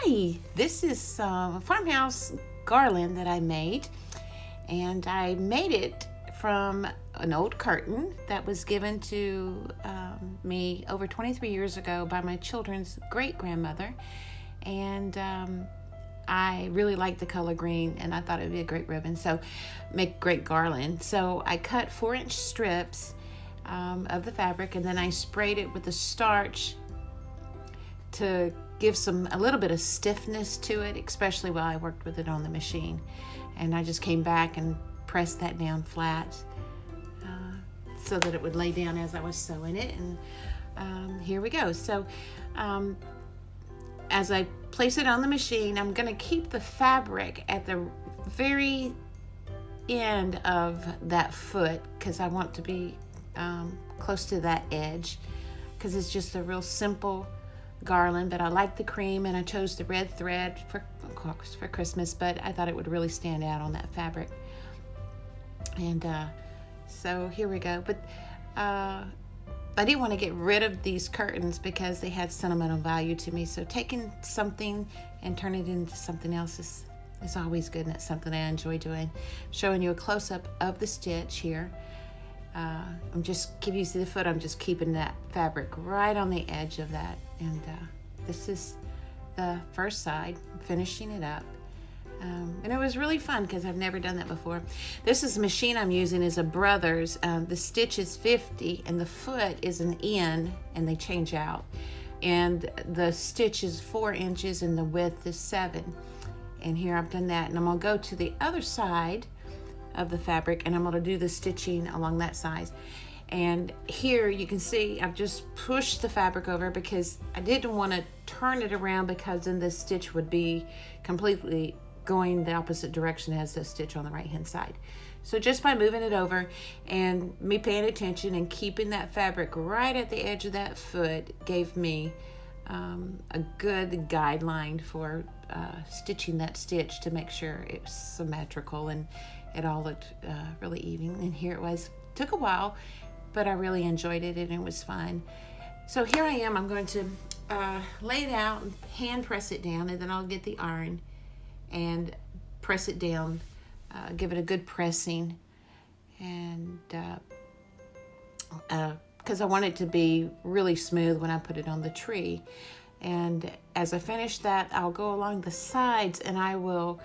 Hi, this is Farmhouse Garland that I made, and I made it from an old curtain that was given to me over 23 years ago by my children's great-grandmother, and I really liked the color green, and I thought it would be a great ribbon, so make great garland. So I cut 4-inch strips of the fabric, and then I sprayed it with the starch to give a little bit of stiffness to it, especially while I worked with it on the machine. And I just came back and pressed that down flat so that it would lay down as I was sewing it. And here we go. So as I place it on the machine, I'm going to keep the fabric at the very end of that foot because I want to be close to that edge, because it's just a real simple garland, but I like the cream, and I chose the red thread for Christmas, but I thought it would really stand out on that fabric. And so here we go. But I didn't want to get rid of these curtains because they had sentimental value to me, so taking something and turning it into something else is always good, and it's something I enjoy doing. Showing you a close-up of the stitch here. You see the foot, I'm just keeping that fabric right on the edge of that. And this is the first side, finishing it up. And it was really fun because I've never done that before. This is the machine I'm using is a Brothers. The stitch is 50 and the foot is an N, and they change out. And the stitch is 4 inches and the width is 7. And here I've done that, and I'm gonna go to the other side of the fabric, and I'm going to do the stitching along that side. And here you can see I've just pushed the fabric over because I didn't want to turn it around, because then the stitch would be completely going the opposite direction as the stitch on the right hand side. So just by moving it over and me paying attention and keeping that fabric right at the edge of that foot gave me a good guideline for stitching that stitch to make sure it was symmetrical and it all looked really even. And here it was. Took a while, but I really enjoyed it and it was fun. So here I am. I'm going to lay it out and hand press it down, and then I'll get the iron and press it down, give it a good pressing, and because I want it to be really smooth when I put it on the tree. And as I finish that, I'll go along the sides and I will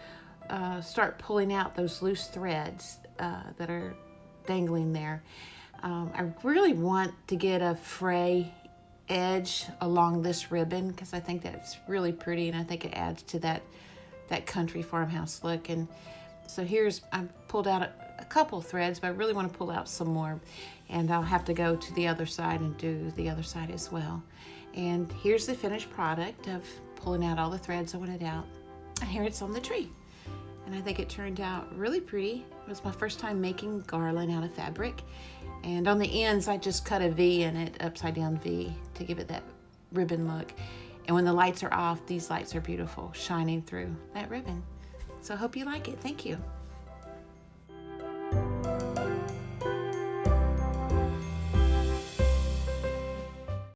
start pulling out those loose threads that are dangling there. I really want to get a fray edge along this ribbon because I think that's really pretty, and I think it adds to that country farmhouse look. And so I've pulled out a couple threads, but I really want to pull out some more, and I'll have to go to the other side and do the other side as well. And here's the finished product of pulling out all the threads I wanted out, and here it's on the tree. And I think it turned out really pretty. It was my first time making garland out of fabric. And on the ends, I just cut a V in it, upside down V, to give it that ribbon look. And when the lights are off, these lights are beautiful, shining through that ribbon. So I hope you like it. Thank you.